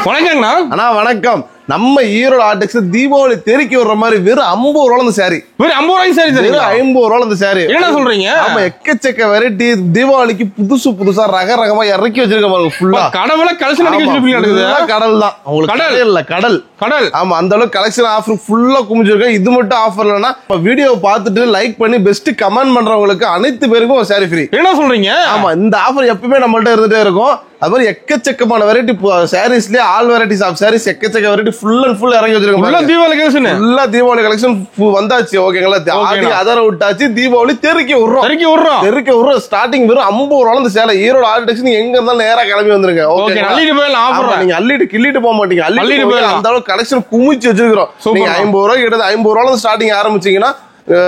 வணக்கங்கண்ணா. அண்ணா வணக்கம். நம்ம ஈரோடு ஆர்டெக்ஸ் தீபாவளி தெருக்கி விடுற மாதிரி வெறும் 50 ரூபாய் இந்த சாரி. வெறும் 50 ரூபாய்க்கு சாரி தரீங்க? 50 ரூபாய் இந்த சாரி. என்ன சொல்றீங்க? ஆமா, எக்கச்சக்க வெரைட்டி தீபாவளிக்கு புதுசா ரகமா இறக்கி வச்சிருக்க பாருங்க. ஃபுல்லா கடவுள கலெக்ஷன் அடிக்க வச்சிருக்கீங்க. கடல் தான் உங்களுக்கு. கடல் இல்ல, கடல். ஆமா, அந்த அளவுக்கு கலெக்ஷன் ஆஃபர் ஃபுல்லா குமிச்சிருக்கேன். இது மட்டும் ஆஃபர் இல்லைன்னா வீடியோ பார்த்துட்டு லைக் பண்ணி பெஸ்ட் கமெண்ட் பண்றவங்களுக்கு அனைத்து பேருக்கும் ஒரு சாரி ஃப்ரீ. என்ன சொல்றீங்க? ஆமா, இந்த ஆஃபர் எப்பவுமே நம்மள்ட்ட இருந்துட்டே இருக்கும். அது மாதிரி எக்கச்சக்கமான வெரைட்டி சாரீஸ்லயே ஆல் வெரைட்டிஸ் ஆஃப் சாரீஸ் எக்கச்சக்க வெரைட்டி ஃபுல் அண்ட் ஃபுல் இறங்கி வச்சிருக்கோம். தீபாவளி கலெக்ஷன் ஃபுல்லா தீபாவளி கலெக்ஷன் வந்தாச்சு. ஓகேங்களா? ஆடி அதர விட்டாச்சு. தீபாவளி தெருக்கி விடுறோம். ஸ்டார்டிங் வெறும் 50 ரூபாய் இந்த சேலை. ஈரோடு ஆர்டெக்ஸ் நீங்க எங்க இருந்தாலும் நேரா கிளம்பி வந்துருங்க. ஓகே, அள்ளிட்டு போயிடலாம். ஆஃபர் நீங்க அள்ளிட்டு கிள்ளிட்டு போக மாட்டீங்க. அள்ளிட்டு போய் அந்த அளவுக்கு கலெக்ஷன் குமிச்சு வச்சிருக்கிறோம். நீங்க 50 ரூபாய் கிட்ட 50 ரூபாய் ஸ்டார்டிங் ஆரம்பிச்சீங்கன்னா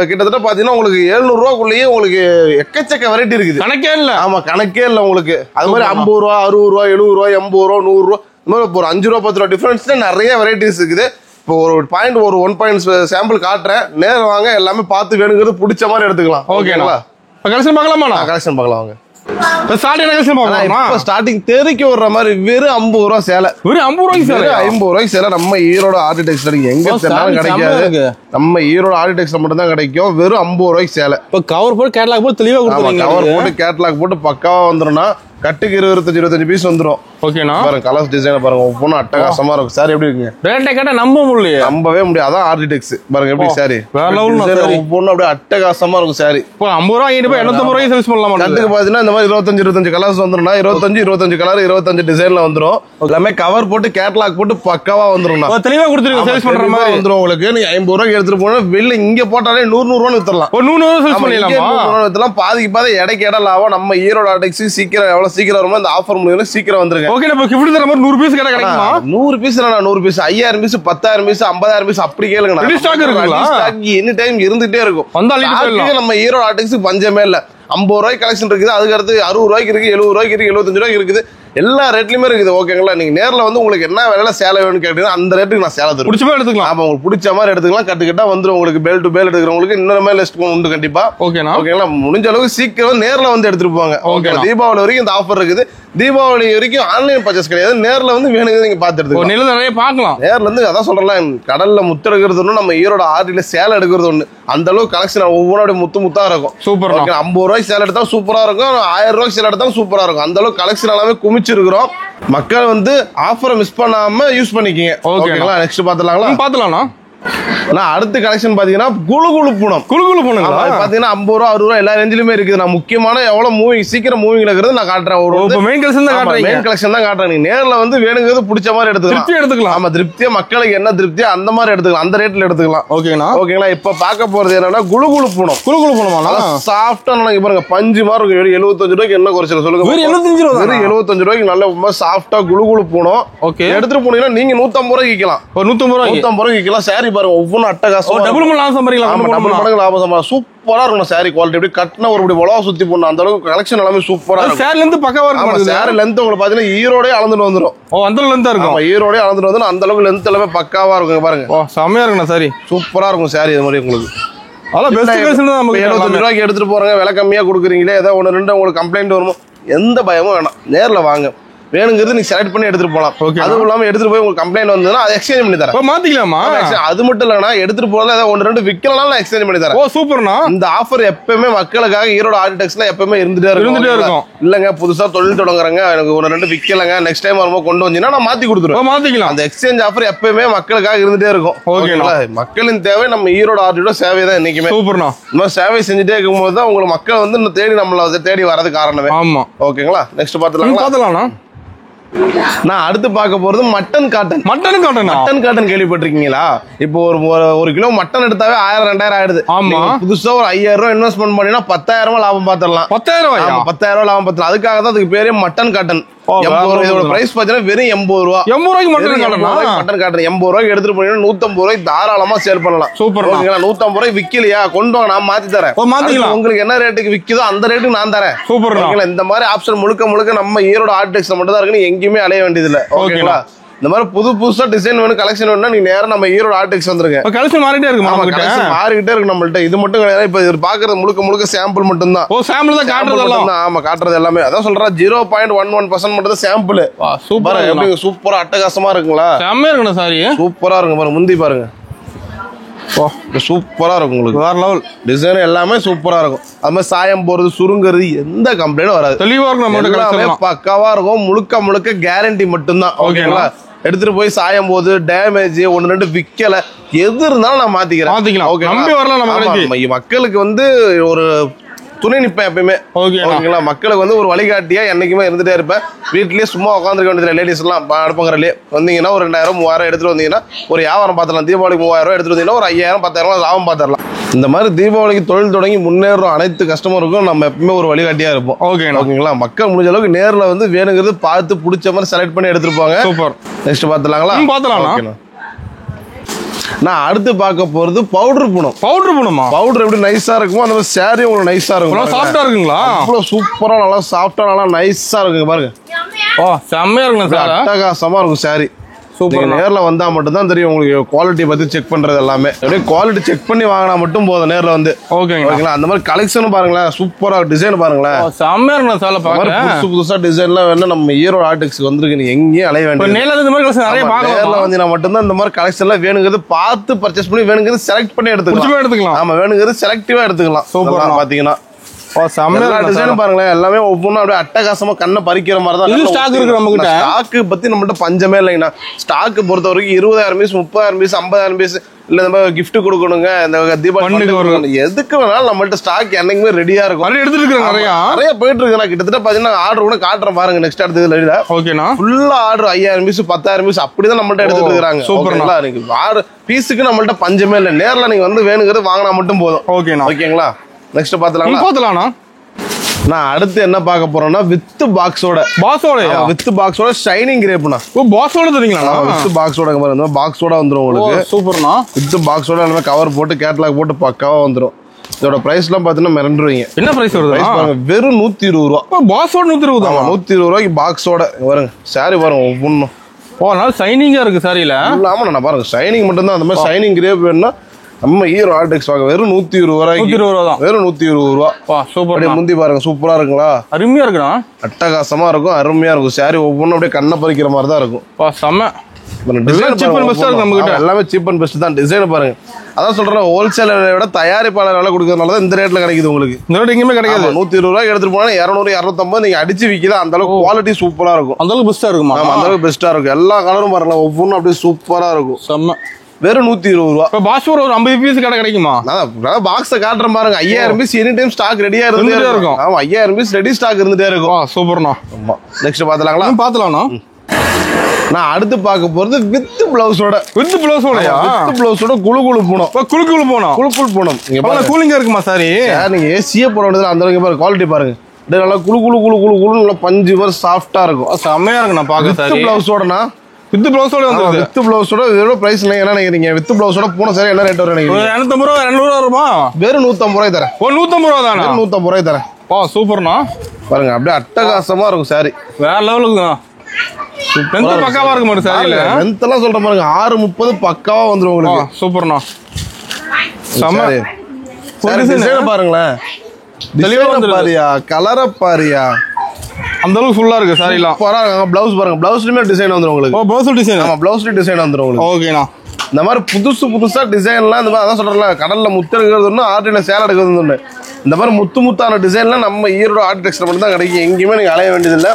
கிட்டத்தட்ட பாத்தீங்கன்னா உங்களுக்கு 700 ரூபாய்க்குள்ளேயே உங்களுக்கு எக்கச்சக்க வெரைட்டி இருக்குது. கணக்கே இல்ல. ஆமா, கணக்கே இல்ல உங்களுக்கு. அது மாதிரி 50 ரூபா, 60 ரூபா, 70 ரூபா, 80 ரூபா, 100 ரூபா, இந்த மாதிரி ஒரு 5 ரூபா 10 ரூபா டிஃபரன்ஸ்ல நிறைய வெரைட்டிஸ் இருக்குது. இப்போ ஒரு பாயிண்ட் ஒரு 1 பாயிண்ட் சாம்பிள் காட்டுறேன். நேரம் வாங்க, எல்லாமே பார்த்து வேணுங்கிறது பிடிச்ச மாதிரி எடுத்துக்கலாம். ஓகேங்களா? கலெக்ஷன் பார்க்கலாமா? கலெக்ஷன் பார்க்கலாம் வாங்க. ஸ்டார்டிங் தெருக்கி விடுற மாதிரி வெறும் 50 ரூபாய் சேலை. வெறும் 50 ரூபாய்க்கு சேலை. 50 ரூபாய்க்கு சேலை நம்ம ஈரோடு ஆர்டிடெக்ஸ் எங்க சேனாலும் கிடைக்காது. நம்ம ஈரோடு ஆர்டிடெக்ஸ்ல மட்டும் தான் கிடைக்கும். வெறும் 50 ரூபாய்க்கு சேலை. இப்போ கவர் போட்டு கேட்டலாக் போட்டு தெளிவா கொடுத்துருங்க. கவர் போட்டு கேட்டலாக் போட்டு பக்காவா வந்துரும்னா கட்டுக்கு 25 பீஸ் வந்துரும். ஓகேனா? பாருங்க கலர்ஸ் டிசைன் பாருங்க. ஒவ்வொன்றும் அட்டகாசமா இருக்கும். சாரி எப்படி இருக்குங்க? ரேட்டை கேட்டா நம்பவே முடியாது. அதான் ஆர்டிடெக்ஸ் பாருங்க எப்படி சாரி. ஒவ்வொன்றும் அப்படியே அட்டகாசமா இருக்கும் சாரி. இப்போ 50 ரூபாய் 850 ரூபாய் சேல்ஸ் பண்ணலாமா? கட்டுக்கு பாத்தீங்கன்னா இந்த மாதிரி 25 கலர்ஸ் வந்துரும்னா 25 கலர் 25 டிசைன்ல வந்துரும். எல்லாமே கவர் போட்டு கேட்டலாக் போட்டு பக்காவா வந்துரும். தெளிவா கொடுத்துருங்க. சேல்ஸ் பண்ற மாதிரி வந்துரும் உங்களுக்கு. நீங்க 50 ரூபாய்க்கு எடுத்துட்டு போனா வெளில இங்க போட்டாலே 100 ரூபாய் வித்தரலாம். 100 ரூபாய் சேல்ஸ் பண்ணிடலாமா? 100 ரூபாய் வித்தரலாம். பாதிக்கு பாதி எடைக்கு எடை லாபம். நம்ம ஈரோடு ஆர்டெக்ஸ் சீக்கிரம் சீக்கிரம் வருமா இந்த ஆஃபர் முடியும். சீக்கிரம் வந்துருங்க. ஓகே, நம்ம கிஃப்ட் தர மாதிரி 100 பீஸ் கிடைக்குமா? 100 பீஸ் இல்ல, 100 பீஸ் 5000 பீஸ் 10000 பீஸ் 50000 பீஸ் அப்படி கேளுங்க. ஸ்டாக் இருக்குங்களா? ஸ்டாக் எனி டைம் இருந்துட்டே இருக்கும். நம்ம ஈரோடு ஆர்டெக்ஸ் பஞ்சமே இல்ல. 50 ரூபாய்க்கு கலெக்ஷன் இருக்குது. அதுக்கு அடுத்து 60 ரூபாய்க்கு இருக்கு, 70 ரூபாய்க்கு இருக்கு, 75 ரூபாய்க்கு இருக்குது. எல்லா ரேட்லயுமே இருக்குது. ஓகேங்களா? நீங்க நேர்ல வந்து உங்களுக்கு என்ன வேலையில சேலை வேணும்னு கேட்டீங்கன்னா அந்த ரேட்டுக்கு நான் சேலை தருவேன். பிடிச்ச மாதிரி எடுத்துக்கலாம். ஆமா, உங்களுக்கு பிடிச்ச மாதிரி எடுத்துக்கலாம். கட்டுக்கிட்டா வந்துடும் உங்களுக்கு. பேல் டு பேல் எடுக்கிறவங்களுக்கு இன்னொரு மேல லிஸ்ட் உண்டு கண்டிப்பா. ஓகேங்களா? முடிஞ்ச அளவுக்கு சீக்கிரம் நேர்ல வந்து எடுத்துட்டு போவாங்க. ஓகே, தீபாவளி வரைக்கும் இந்த ஆஃபர் இருக்குது. தீபாவளி வரைக்கும் ஆன்லைன் பர்ச்சேஸ் கிடையாது. நேர்ல வந்து வேணுங்க நீங்க பாத்து எடுத்துக்கலாம். நிறைய பாக்கலாம். நேர்ல இருந்து அதான் சொல்றேன். கடல்ல முத்து எடுக்கிறது ஒண்ணு, நம்ம ஈரோட ஆர்டில சேலை எடுக்கிறது ஒண்ணு. அந்த அளவுக்கு கலெக்ஷன் ஒவ்வொரு முத்தா இருக்கும். சூப்பர். 50 ரூபாய்க்கு சேலை எடுத்தா சூப்பரா இருக்கும். 1000 ரூபாய்க்கு சேலை எடுத்தா சூப்பரா இருக்கும். அந்த அளவுக்கு கலெக்ஷன் எல்லாமே குமிச்சிருக்கிறோம். மக்கள் வந்து ஆஃபரை மிஸ் பண்ணாம யூஸ் பண்ணிக்கீங்க. ஓகேங்களா? நெக்ஸ்ட் பாத்துலாங்களா? அடுத்த கலெக்ஷன் பாத்தீங்கன்னா குளு பூனம் பாத்தீங்கன்னா 50 ரூபா 60 ரூபா எல்லா ரேஞ்சிலுமே இருக்குது. நான் முக்கியமான எவ்வளவு மூவிங் சீக்கிரம் மூவிங்ல இருக்கிறது நான் காட்டுறேன். ஒரு மெயின் கலெக்ஷன் தான் காட்டுறேன். நீங்க நேர்ல வந்து வேணுங்கிறது பிடிச்ச மாதிரி எடுத்துக்கலாம். ஆமா, திருப்தியா மக்களுக்கு என்ன திருப்தியா அந்த மாதிரி எடுத்துக்கலாம். அந்த ரேட்ல எடுத்துக்கலாம். ஓகேங்களா? இப்ப பாக்க போறது என்னன்னா குளு பூனம். சாஃப்டா பாருங்க, பஞ்சு மாதிரி இருக்கும். 75 ரூபாய்க்கு என்ன குறைச்சல சொல்லுங்க? 75 ரூபாய்க்கு நல்ல சாஃப்டா குளு பூனம். எடுத்துட்டு போனீங்கன்னா நீங்க 150 ரூபாய்க்கு விற்கலாம். 150 ரூபாய்க்கு விற்கலாம். சாரி பாருங்க, ஒவ்வொன்றும் அட்டகாசம். டபுள் மடங்கு லாபம். சூப்பரா இருக்கும் சாரி குவாலிட்டி. எப்படி கட்டின ஒரு உலக சுத்தி போடணும் அந்த அளவுக்கு கலெக்ஷன் எல்லாமே சூப்பரா இருக்கும். சேரி லென்த் பக்கவா இருக்கும். சேரி லென்த் உங்களுக்கு பாத்தீங்கன்னா ஈரோடே அளந்துட்டு வந்துரும். அந்த லென்த்தா இருக்கும். ஈரோடே அளந்துட்டு வந்து அந்த அளவுக்கு லென்த் எல்லாமே பக்காவா இருக்கும். பாருங்க, செமையா இருக்கும் சாரி. சூப்பரா இருக்கும் சாரி. இது மாதிரி உங்களுக்கு 75 ரூபாய்க்கு எடுத்துட்டு போறாங்க. விலை கம்மியா கொடுக்குறீங்களே, ஏதோ 1-2 உங்களுக்கு கம்ப்ளைண்ட் வருமோ, எந்த பயமும் வேணாம். நேர்ல வாங்க, வேணுங்கிறது நீங்க செலக்ட் பண்ணி எடுத்துட்டு போலாம். அதுவும் இல்லாம எடுத்துட்டு போய் உங்களுக்கு கம்ப்ளைண்ட் வந்ததுன்னா அதை எக்ஸ்சேஞ்ச் பண்ணி தரேன். மாத்திக்கலாமா? அது மட்டும் இல்லன்னா எடுத்துட்டு போறதுல ஏதாவது 1-2 விற்கலாம், எக்ஸ்சேஞ்ச் பண்ணி தரேன். சூப்பர்னா. இந்த ஆஃபர் எப்பவுமே மக்களுக்காக ஈரோடு ஆர்டிடெக்ஸ்ல எப்பவுமே இருந்துட்டே இருக்கும். இல்லங்க புதுசா தொழில் தொடங்குறாங்க, எனக்கு 1-2 விற்கலங்க, நெக்ஸ்ட் டைம் வரும்போது கொண்டு வந்தீங்கன்னா நான் மாத்தி கொடுத்துருவேன். மாத்திக்கலாம். அந்த எக்ஸ்சேஞ்ச் ஆஃபர் எப்பவுமே மக்களுக்காக இருந்துட்டே இருக்கும். ஓகேங்களா? மக்களின் தேவை நம்ம ஈரோடு ஆர்டிடோட சேவை தான் என்னைக்குமே. சூப்பர்னா. இந்த மாதிரி சேவை செஞ்சுட்டே இருக்கும் போது தான் உங்களுக்கு மக்கள் வந்து இந்த தேடி நம்மள தேடி வரது காரணமே. ஆமா. ஓகேங்களா? நெக்ஸ்ட் பாத்துலாம். நான் அடுத்து பார்க்க போறது மட்டன் காட்டன் கேள்விப்பட்டிருக்கீங்களா? இப்போ ஒரு கிலோ மட்டன் எடுத்தாவே 1000-2000 ஆயிடுது. ஆமா, புதுசா ஒரு 5000 ரூபாய் இன்வெஸ்ட் பண்ணீங்கன்னா 10000 லாபம் பார்த்துடலாம். 10000 லாபம் பார்த்துலாம். அதுக்காக தான் அதுக்கு பேரே மட்டன் காட்டன். இதோட பிரைஸ் பாத்தீங்கன்னா வெறும் 80 ரூபா. 80 ரூபாய்க்கு மட்டன் காட்டன் 80 ரூபாய்க்கு எடுத்துட்டு போனீங்கன்னா 150 ரூபாய்க்கு தாராளமா சேல் பண்ணலாம். சூப்பர். 150 ரூபாய்க்கு விக்கலையா, கொண்டு வாங்க, நான் மாத்தி தரேன். உங்களுக்கு என்ன ரேட்டுக்கு விக்குதோ அந்த ரேட்டுக்கு நான் தரேன். சூப்பர். இந்த மாதிரி ஆப்ஷன் முழுக்க நம்ம ஈரோடு ஆர்டிடெக்ஸ்ல மட்டும் தான் இருக்கு. எங்கேயுமே அலைய வேண்டியது இல்ல. ஓகேங்களா? இந்த மாதிரி புதுசா டிசைன் வேணும் கலெக்ஷன் வேணும்னா நீங்க நேரா நம்ம ஈரோடு ஆர்டெக்ஸ் வந்துருங்க. கலெக்ஷன் மாறிட்டே இருக்கு மாறிக்கிட்டே இருக்கு நம்மள்ட்ட. இது மட்டும் கிடையாது, இப்ப இது பாக்குறது முழுக்க சாம்பிள் மட்டும் தான். சாம்பிள் தான் காட்டுறது. ஆமா காட்டுறது எல்லாமே அதான் சொல்றேன். 0.11% மட்டும் தான் சாம்பிள். சூப்பரா எப்படி சூப்பரா அட்டகாசமா இருக்குங்களா? செம்மையா இருக்குண்ணா சாரி. சூப்பரா இருக்கு பாருங்க, முந்தி பாருங்க சூப்பரா இருக்கும் உங்களுக்கு. வேற லெவல் டிசைன் எல்லாமே சூப்பரா இருக்கும். அது மாதிரி சாயம் போறது சுருங்குறது எந்த கம்ப்ளைண்டும் வராது. தெளிவா இருக்கும், பக்காவா இருக்கும். முழுக்க கேரண்டி மட்டும்தான். ஓகேங்களா? எடுத்துட்டு போய் சாயம் போது டேமேஜ் 1-2 விக்கல எது இருந்தாலும் நான் மாத்திக்கிறேன். மக்களுக்கு வந்து ஒரு துணை நிப்பேன் எப்பயுமே. ஓகேங்களா? மக்களுக்கு வந்து ஒரு வழிகாட்டியா என்னைக்குமே இருந்துட்டே இருப்பேன். வீட்லயே சும்மா உட்காந்துருக்க வேண்டியது லேடிஸ் எல்லாம் அடுப்பங்கறதுலயே வந்தீங்கன்னா ஒரு 2000-3000 எடுத்துட்டு வந்தீங்கன்னா ஒரு வியாபாரம் பார்த்துலாம். தீபாவளிக்கு 3000 எடுத்துட்டு வந்தீங்கன்னா ஒரு 5000-10,000 லாபம் பார்த்துடலாம். இந்த மாதிரி தீபாவளிக்கு தொழில் தொடங்கி முன்னேற அனைத்து கஸ்டமருக்கும் நம்ம எப்பவுமே ஒரு வழிகாட்டியா இருப்போம். ஓகேங்களா? மக்கள் முடிஞ்ச அளவுக்கு நேரில் வந்து வேணுங்கிறது பார்த்து பிடிச்ச மாதிரி செலக்ட் பண்ணி எடுத்துருப்பாங்க. சூப்பர். நெக்ஸ்ட் பாத்துலாங்களா? நான் அடுத்து பார்க்க போறது பவுடர் பூனம். பவுடர் எப்படி நைஸா இருக்குமோ அந்த மாதிரி சாரி உங்களுக்கு நைஸா இருக்கும். சாஃப்டா இருக்குங்களா? அவ்வளவு சூப்பரா நல்லா சாஃப்டா நல்லா நைஸா இருக்கு பாருங்க. செம்மையா இருக்குங்க. அட்டகாசமா இருக்கும் சாரி. நேர்ல வந்தா மட்டும் தான் தெரியும் உங்களுக்கு குவாலிட்டி பத்தி செக் பண்றது எல்லாமே. அப்படியே குவாலிட்டி செக் பண்ணி வாங்கினா மட்டும் போதும் நேர்ல வந்து. ஓகேங்களா? அந்த மாதிரி கலெக்ஷன் பாருங்களேன், சூப்பரா டிசைன் பாருங்களேன். செம்மையா இருக்கு சால பாருங்க. புதுசா டிசைன்லாம் வேணா நம்ம ஈரோடு ஆர்டெக்ஸ்க்கு வந்திருக்கு. நீங்க எங்கேயும் அலைய வேண்டாம். நேர்ல இந்த மாதிரி கலெக்ஷன் நிறைய பார்க்கலாம். நேர்ல வந்தீங்கன்னா மட்டும் தான் இந்த மாதிரி கலெக்ஷன்லாம் வேணுங்கிறது பார்த்து பர்ச்சேஸ் பண்ணி வேணுங்கிறது செலக்ட் பண்ணி எடுத்துக்கலாம். ஆமா, வேணுங்கிறது செலக்டிவா எடுத்துக்கலாம். சூப்பரா பாத்தீங்கன்னா டிசைன் பாருங்களேன். எல்லாமே ஒவ்வொன்றும் அப்படியே அட்டகாசமா கண்ணை பறிக்கிற மாதிரி தான் ஸ்டாக் இருக்கு நம்ம கிட்ட. ஸ்டாக் பத்தி நம்மகிட்ட பஞ்சமே இல்லைங்கண்ணா. ஸ்டாக் பொறுத்த வரைக்கும் 20,000 பீஸ் 30,000 பீஸ் 50,000 பீஸ் இல்ல நம்ம கிஃப்ட் கொடுக்கணுங்க, இந்த தீபாவளி எதுக்கு வேணாலும் நம்மள்ட்ட ஸ்டாக் என்னைக்குமே ரெடியா இருக்கும். எடுத்துட்டு நிறைய போயிட்டு இருக்கு. கிட்டத்தட்ட பாத்தீங்கன்னா ஆர்டர் கூட காட்டுறேன் பாருங்க. நெக்ஸ்ட் அடுத்ததுல ஓகேனா ஃபுல்லா ஆர்டர் 5,000 பீஸ் 10,000 பீஸ் அப்படிதான் நம்மள்ட்ட எடுத்துட்டு இருக்காங்க. சூப்பர்ங்களா? நீங்க ஆர்டர் பீஸுக்கு நம்மள்ட்ட பஞ்சமே இல்லை. நேர்ல நீங்க வந்து வேணுங்கிறது வாங்கினா மட்டும் போதும். ஓகேங்களா? நெக்ஸ்ட் பாத்துலாமா? நான் அடுத்து என்ன பார்க்க போறேன்னா வித் பாக்ஸோட ஷைனிங் கிரேப்னா. பாக்ஸோட தெரியுங்களா? வித் பாக்ஸோட பாருங்க, பாக்ஸோட வந்துரும் உங்களுக்கு. சூப்பர்னா. வித் பாக்ஸோட எல்லாமே கவர் போட்டு கேட்டலாக் போட்டு பக்காவா வந்துரும். இதோட பிரைஸ் எல்லாம் பாத்தீங்கன்னா மிரண்டுருவீங்க. என்ன பிரைஸ் வருது பாருங்க, வெறும் 120 ரூபா. பாக்ஸோட 120 தான். 120 ரூபாய்க்கு பாக்ஸோட பாருங்க. சாரி பாருங்க ஒவ்வொன்றும் நல்லா ஷைனிங்கா இருக்கு. சாரியில ஆமா நான் பாருங்க ஷைனிங் மட்டும் தான். அந்த மாதிரி ஷைனிங் கிரேப் வேணும்னா நம்ம ஈரோடு ஆர்டெக்ஸ் வாங்க. வெறும் 120 ரூபாய்க்கு. வெறும் 120 ரூபா. சூப்பர். முந்தி பாருங்க சூப்பரா இருக்குங்களா? அருமையா இருக்குண்ணா. அட்டகாசமா இருக்கும், அருமையா இருக்கும். சாரி ஒவ்வொன்றும் அப்படியே கண்ணை பறிக்கிற மாதிரி தான் இருக்கும். எல்லாமே சீப் அண்ட் பெஸ்ட் தான். டிசைன் பாருங்க. அதான் சொல்றேன், ஹோல்சேலரை விட தயாரிப்பாளர் வேலை கொடுக்கறதுனால இந்த ரேட்ல கிடைக்குது உங்களுக்கு. இந்த ரேட் எங்கேயுமே கிடைக்காது. 120 ரூபாய்க்கு எடுத்துட்டு போனா 200 250 நீங்க அடிச்சு விற்கலாம். அந்த அளவுக்கு குவாலிட்டி சூப்பரா இருக்கும். அந்த அளவுக்கு பெஸ்டா இருக்கும். ஆமா, அந்த அளவுக்கு பெஸ்டா இருக்கும். எல்லா கலரும் பாருங்க ஒவ்வொன்றும் அப்படியே சூப்பரா இருக்கும். செம்ம. வெறும் 120 ரூபா. பாக்ஸ் ஒரு 50 பீஸ் கடை கிடைக்குமா? பாக்ஸ காட்டுறேன் பாருங்க. 5000 பீஸ் எனி டைம் ஸ்டாக் ரெடியா இருந்துட்டே இருக்கும். ஆமா, 5000 பீஸ் ரெடி ஸ்டாக் இருந்துட்டே இருக்கும். சூப்பர்ண்ணா. நெக்ஸ்ட் பாத்துலாங்களா? பாத்துலாம்ண்ணா. நான் அடுத்து பார்க்க போறது வித் பிளவுஸோட. வித் பிளவுஸோட குளு போனோம். கூலிங்கா இருக்குமா சாரி? நீங்க ஏசியே போட வேண்டியது அந்த அளவுக்கு பாருங்க. குவாலிட்டி பாருங்க. நல்லா குளு நல்லா பஞ்சு மாதிரி சாஃப்டா இருக்கும். செம்மையா இருக்கு. நான் பாக்க சாரி பிளவுஸோடனா வித் பிளவுஸோட வந்து வித் பிளவுஸோட வெறும் பிரைஸ் இல்ல. என்ன நினைக்கிறீங்க? வித் பிளவுஸோட போன சாரி என்ன ரேட் வரும் நினைக்கிறீங்க? 250 ரூபா 200 ரூபா. வெறும் 150 ரூபாய் தரேன். 150 ரூபா தானா? 150 ரூபாய் தரேன். சூப்பர்ண்ணா. பாருங்க அப்படியே அட்டகாசமா இருக்கும் சாரி. வேற லெவலுக்கு லென்த் பக்காவா இருக்கு மாதிரி சாரில. லென்த் எல்லாம் சொல்ற பாருங்க 6:30 பக்காவா வந்துரும் உங்களுக்கு. சூப்பர்ண்ணா. செம. டிசைன் பாருங்களேன். டிசைன் பாரியா, கலரை பாரியா, அந்த அளவுக்கு ஃபுல்லா இருக்கு சாரிலாம். பிளவுஸ் பாருங்க. பிளவுஸ்லயுமே டிசைன் வந்துரும் உங்களுக்கு. Blouse design. ஆமா, பிளவுஸ்ல டிசைன் வந்துரும் உங்களுக்கு. ஓகேண்ணா. இந்த மாதிரி புதுசா டிசைன்லாம் இந்த மாதிரி அதான் சொல்றேன்ல, கடல்ல முத்து எடுக்கிறது ஒன்று, ஆர்டில சேலை எடுக்கிறது ஒன்று. இந்த மாதிரி முத்தான டிசைன்லாம் நம்ம ஈரோடு ஆர்டிடெக்ஸ்ல மட்டும் தான் கிடைக்கும். எங்கேயுமே நீங்க அலைய வேண்டியதில்லை.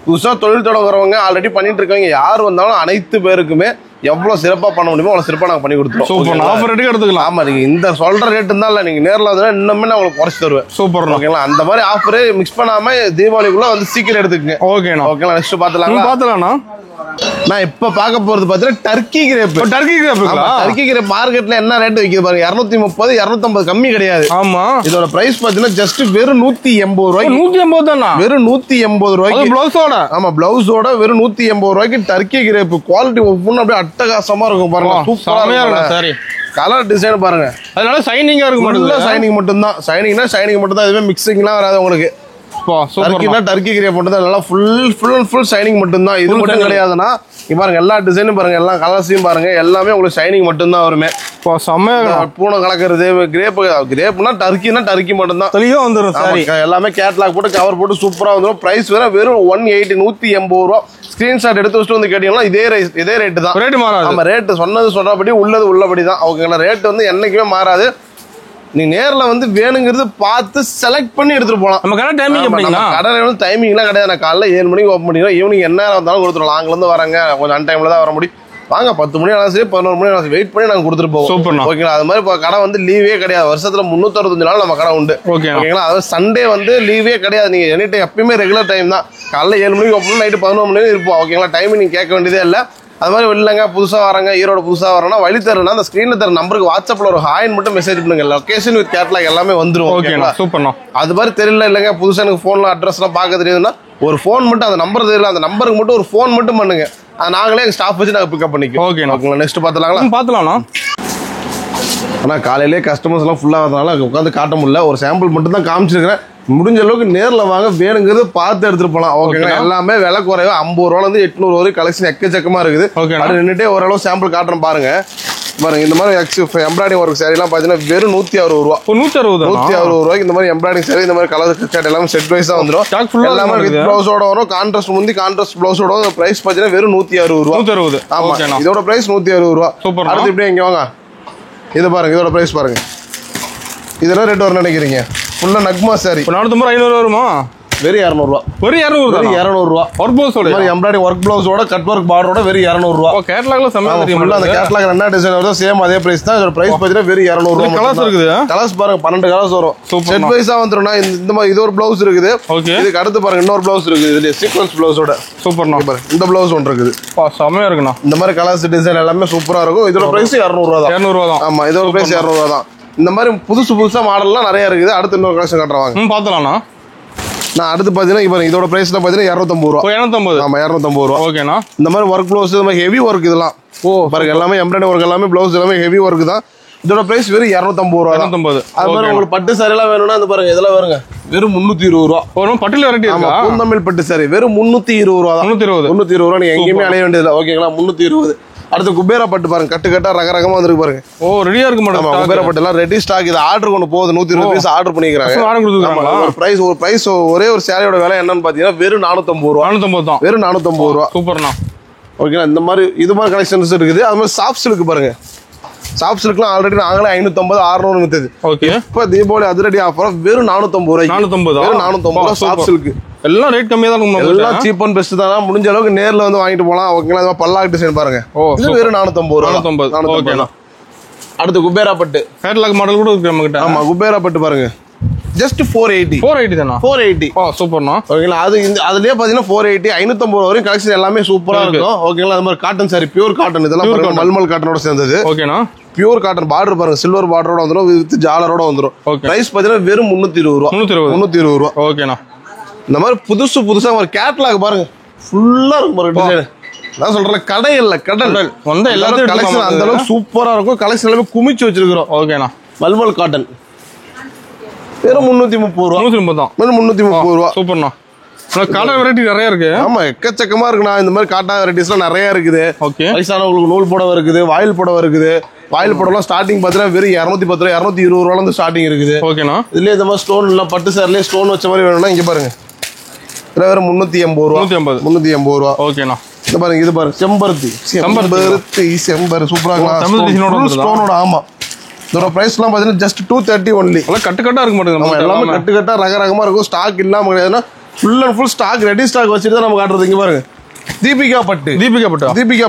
புதுசா தொழில் தொடங்குறவங்க, ஆல்ரெடி பண்ணிட்டு இருக்கவங்க யார் வந்தாலும் அனைத்து பேருக்குமே எவ்வளவு சிறப்பா பண்ண முடியுமோ அவ்வளவு சிறப்பா நாங்க பண்ணி கொடுத்துருவோம். சூப்பர். ஆஃபர் ரேட்டுக்கு எடுத்துக்கலாம். ஆமா, நீங்க இந்த சொல்ற ரேட் இருந்தா இல்ல, நீங்க நேரில் வந்து இன்னுமே நான் உங்களுக்கு குறைச்சு தருவேன். சூப்பர். ஓகேங்களா? அந்த மாதிரி ஆஃபரே மிக்ஸ் பண்ணாம தீபாவளிக்குள்ள வந்து சீக்கிரம் எடுத்துக்கங்க. ஓகேண்ணா. ஓகேங்களா? நெக்ஸ்ட் பாத்துலாம்ண்ணா. நான் இப்ப பாக்க போறது பாத்தீங்கன்னா டர்க்கி கிரேப். டர்க்கி கிரேப் மார்க்கெட்ல என்ன ரேட் விக்குது பாருங்க. 230 250 கம்மி கிடையாது. ஆமா. இதோட பிரைஸ் பாத்தீங்கன்னா ஜஸ்ட் வெறும் 180 ரூபாய்க்கு. 180 தானா? வெறும் 180 ரூபாய்க்கு பிளவுஸோட. ஆமா, பிளவுஸோட வெறும் 180 ரூபாய்க்கு டர்க்கி கிரேப். குவாலிட்டி ஒவ்வொன்றும் அப்படியே அட்டகாசமா இருக்கும் பாருங்க. சூப்பரா இருக்கும். சரி, கலர் டிசைன் பாருங்க. அதனால ஷைனிங்கா இருக்கும். ஷைனிங் மட்டும் தான். ஷைனிங்னா ஷைனிங் மட்டும் தான். எதுவுமே மிக்சிங்லாம் வராது உங்களுக்கு. டர்க்கினா டர்க்கி கிரேப் மட்டும் தான் நல்லா ஃபுல் ஷைனிங் மட்டும் தான். இது மட்டும் கிடையாதுன்னா இங்க பாருங்க எல்லா டிசைனும் பாருங்க, எல்லா கலர்ஸையும் பாருங்க, எல்லாமே உங்களுக்கு ஷைனிங் மட்டும் தான் வருமே. பூனை கலக்கிறது கிரேப்னா டர்க்கி மட்டும் தான் தெளிவா வந்துடும். எல்லாமே கேட்லாக் போட்டு கவர் போட்டு சூப்பரா வந்துடும். பிரைஸ் வேற வெறும் 180 180 ரூபா. ஸ்கிரீன்ஷாட் எடுத்து வச்சுட்டு வந்து கேட்டீங்கன்னா இதே ரேட்டு தான். ரேட் மாறாது. நம்ம ரேட்டு சொல்றபடி உள்ளபடி தான். ஓகேங்களா? ரேட் வந்து என்னைக்குமே மாறாது. நீ நேர்ல வந்து வேணுங்கிறது பார்த்து செலக்ட் பண்ணி எடுத்துட்டு போலாம். நம்ம கடை டைமிங் எப்படிங்களா? கடையில வந்து டைமிங்லாம் கிடையாது. நான் காலைல 7 மணிக்கு ஓப்பன் பண்ணிடுறேன். ஈவினிங் என்ன வந்தாலும் கொடுத்துருவோம். லாங்ல இருந்து வராங்க, கொஞ்சம் அன் டைம்ல தான் வர முடியும். வாங்க 10 மணி ஆனாலும் சரி 11 மணி ஆனாலும் வெயிட் பண்ணி நாங்க கொடுத்துட்டு போவோம். ஓகேங்களா? அது மாதிரி இப்போ கடை வந்து லீவே கிடையாது. வருஷத்துல 365 நாள் நம்ம கடை உண்டு. ஓகேங்களா? அதாவது சண்டே வந்து லீவே கிடையாது. நீங்க எனி டைம் எப்பயுமே ரெகுலர் டைம் தான். காலைல 7 மணிக்கு ஓப்பன் நைட்டு 11 மணி இருப்போம். ஓகேங்களா? டைமிங் நீங்க கேட்க வேண்டியதே இல்லை. அது மாதிரி இல்லைங்க புதுசா வராங்க, ஈரோடு புதுசா வரனா வழி தரேன்னா அந்த ஸ்கிரீன்ல தர நம்பருக்கு வாட்ஸ்அப்ல ஒரு ஹாய்னு மட்டும் மெசேஜ் பண்ணுங்க. லொகேஷன் வித் கேட்லாக் எல்லாமே வந்துரும். ஓகேங்களா? சூப்பர். அது மாதிரி தெரியல இல்லைங்க புதுசா எனக்கு போன்ல அட்ரஸ் எல்லாம் பார்க்க தெரியுதுன்னா ஒரு போன் மட்டும், அந்த நம்பர் தெரியல அந்த நம்பருக்கு மட்டும் ஒரு போன் மட்டும் பண்ணுங்க. நாங்களே எங்க ஸ்டாஃப் வச்சு நாங்க பிக்கப் பண்ணிக்குவோம். ஓகேங்களா? நெக்ஸ்ட் பாத்துலாங்களா? ஆனா காலையிலேயே கஸ்டமர்ஸ் எல்லாம் ஃபுல்லா வரதுனால உட்காந்து காட்ட முடியல. ஒரு சாம்பிள் மட்டும் தான் காமிச்சிருக்கிறேன். முடிஞ்ச அளவுக்கு நேர்ல வாங்க, வேணுங்கிறது பார்த்து எடுத்துட்டு போலாம். ஓகேங்களா? எல்லாமே விலை குறைவு. 50 ரூபால இருந்து 800 வரைக்கும் கலெக்ஷன் எக்கச்சக்கமா இருக்குது. அது நின்றுட்டே ஓரளவு சாம்பிள் காட்டுறேன் பாருங்க. இந்த மாதிரி எம்ப்ராய்டிங் ஒர்க் சாரி எல்லாம் பாத்தீங்கன்னா வெறும் 160 ரூபா. 160 ரூபாய்க்கு இந்த மாதிரி எம்ப்ராய்டிங் சாரி, இந்த மாதிரி கலர் சாட் எல்லாமே செட் வைஸ் தான் வந்துடும். எல்லாமே வித் பிளவுஸோட வரும். கான்ட்ராஸ்ட் முந்தி கான்ட்ராஸ்ட் பிளவுஸோட வரும். பிரைஸ் பாத்தீங்கன்னா வெறும் 160 ரூபா. ஆமா, இதோட பிரைஸ் 160 ரூபா. அடுத்து இப்படியே இங்க வாங்க, இது பாருங்க, இதோட பிரைஸ் பாருங்க. இதெல்லாம் ரேட் வரும் நினைக்கிறீங்க? ஃபுல்லா நக்மா சாரி 450 வருமா? வெறும் 200 ரூபா. வெறும் 200 ரூபா. ஒர்க் பிளவுஸோட எம்ப்ராய்டிங் ஒர்க் பிளவுஸோட கட் ஒர்க் பார்டரோட வெறும் 200 ரூபா. கேட்லாக்ல செம்ம தெரியும். அந்த கேட்லாக் என்ன டிசைன் வருதோ சேம் அதே பிரைஸ் தான். இதோட பிரைஸ் பாத்தீங்கன்னா வெறும் 200 ரூபா. கலர்ஸ் இருக்குது. கலர்ஸ் பாருங்க 12 கலர்ஸ் வரும். செட் வைஸா வந்துரும்னா இந்த மாதிரி இது ஒரு பிளவுஸ் இருக்குது. இதுக்கு அடுத்து பாருங்க இன்னொரு பிளவுஸ் இருக்குது. இதுல சீக்வென்ஸ் பிளவுஸோட சூப்பர். இந்த பிளவுஸ் ஒன்று இருக்குது. செமையா இருக்குண்ணா. இந்த மாதிரி கலர்ஸ் டிசைன் எல்லாமே சூப்பரா இருக்கும். இதோட பிரைஸ் 200 ரூபா தான். 200 ரூபா தான். ஆமா, இதோட பிரைஸ் 200 ரூபா தான். இந்த மாதிரி புதுசா மாடல்லாம் நிறைய இருக்குது. அடுத்து இன்னொரு கலெக்ஷன் காட்டுறாங்க, பாத்துலாம்ண்ணா. நான் அடுத்து பாத்தீங்கன்னா இதோட பிரைஸ் தான் பாத்தீங்கன்னா 250 ரூபா. 250. ஆமா, 250 ரூபா. ஓகேண்ணா. இந்த மாதிரி ஒர்க் பிளவுஸ், இந்த மாதிரி ஹெவி ஒர்க் இதெல்லாம் பாருங்க, எல்லாமே எம்ப்ராய்டரி ஒர்க், எல்லாமே பிளவுஸ் எல்லாமே ஹெவி ஒர்க் தான். இதோட பிரைஸ் வெறும் 250 ரூபா. 250. அது மாதிரி உங்களுக்கு பட்டு சாரி எல்லாம் வேணும்னா இந்த பாருங்க, இதெல்லாம் வருங்க வெறும் 320 ரூபா. பட்டுல வெரைட்டி இருக்கு. பூந்தமிழ் பட்டு சாரி வெறும் 320 ரூபா. 320 ரூபா. நீங்க எங்கேயுமே அலைய வேண்டியதில்லை. ஓகேங்களா? 320. அடுத்து குபேரா பட்டு பாருங்க, கட்டு ரகரகமா வந்துருக்கு பாருங்க. ரெடியா இருக்கு மேடம். குபேரா பட்டு எல்லாம் ரெடி ஸ்டாக். இது ஆர்டர் கொண்டு போகுது. 120 பீஸ் ஆர்டர் பண்ணிக்கிறாங்க. பிரைஸ் ஒரே ஒரு சாரியோட விலை என்னன்னு பாத்தீங்கன்னா வெறும் 450 ரூபா. 450 தான். வெறும் 450 ரூபா. சூப்பர்ண்ணா. ஓகேங்களா? இந்த மாதிரி இது மாதிரி கலெக்ஷன்ஸ் இருக்குது. அது மாதிரி சாஃப்ட் சில்க் பாருங்க. சாஃப்ட் சில்க்லாம் ஆல்ரெடி நாங்களே 550 600 வித்தது. ஓகே. இப்ப தீபாவளி அதிரடி ஆஃபர் வெறும் 450 ரூபாய். 450 ரூபாய் சாஃப்ட் சில்க். எல்லாம் ரேட் கம்மியா தான் இருக்கும். எல்லாம் சீப் அண்ட் பெஸ்ட் தான். முடிஞ்ச அளவுக்கு நேர்ல வந்து வாங்கிட்டு போலாம். ஓகேங்களா? பல்லாக் டிசைன் பாருங்க. இது வெறும் 450 ரூபாய். 450. அடுத்து குபேரா பட்டு கேட்லாக் மாடல் கூட இருக்கு நம்ம கிட்ட. ஆமா, குபேரா பட்டு பாருங்க ஜஸ்ட் 480 தானா? 480. சூப்பர்ண்ணா. ஓகேங்களா? அதுலயே பாத்தீங்கன்னா 480 550 ரூபா வரைக்கும் கலெக்ஷன் எல்லாமே சூப்பரா இருக்கும். ஓகேங்களா? அது மாதிரி காட்டன் சாரி பியூர் காட்டன், இதெல்லாம் மல்மல் காட்டனோட சேர்ந்தது. ஓகேண்ணா. பியூர் காட்டன் பார்டர் பாருங்க, சில்வர் பார்டரோட வந்துரும், வித் ஜாலரோட வந்துரும். பிரைஸ் பாத்தீங்கன்னா வெறும் 320 ரூபா. 320 ரூபா. ஓகேண்ணா. இந்த மாதிரி புதுசா ஒரு கேட்லாக் பாருங்க, ஃபுல்லா இருக்கும் பாருங்க டிசைன். நான் சொல்றேன் கடை இல்ல, கடல் வந்து எல்லாரும் கலெக்ஷன் அந்த அளவுக்கு சூப்பரா இருக்கும். கலெக்ஷன் எல்லாமே குமிச்சு வச்சிருக்கிறோம். ஓகேண்ணா. மல்மல் காட்டன் வெறும் 330 ரூபா. 330 தான். வெறும் 330 ரூபா. சூப்பர்ண்ணா. காட்டன் வெரைட்டி நிறைய இருக்கு. ஆமா, எக்கச்சக்கமா இருக்குண்ணா. இந்த மாதிரி காட்டன் வெரைட்டிஸ் எல்லாம் நிறைய இருக்குது. ஓகே. வயசானவங்களுக்கு நூல் புடவை இருக்குது, வாயில் புடவை இருக்குது. வாயில் புடவைலாம் ஸ்டார்டிங் பாத்தீங்கன்னா வெறும் 210 ரூபா 220 ரூபால இருந்து ஸ்டார்டிங் இருக்குது. ஓகேண்ணா. இதுலயே இந்த மாதிரி ஸ்டோன் எல்லாம் பட்டு சாரிலேயே ஸ்டோன் வச்ச மாதிரி வேணும்னா இங்க பாருங்க வெறும் 380 ரூபா. 380 ரூபா. ஓகேண்ணா. இது பாருங்க, இது பாருங்க செம்பருத்தி சூப்பரா ஸ்டோனோட. ஆமா, இதோட பிரைஸ் எல்லாம் பாத்தீங்கன்னா ஜஸ்ட் 230 ஒன்லி. கட்டுக்கட்டா இருக்க மாட்டேங்குது. எல்லாமே கட்டுக்கட்டா ரகரகமா இருக்கும். ஸ்டாக் இல்லாம கிடையாதுன்னா full and full stock ready stock வச்சுட்டு தான் நம்ம காட்டுறது. இங்க பாருங்க தீபிகா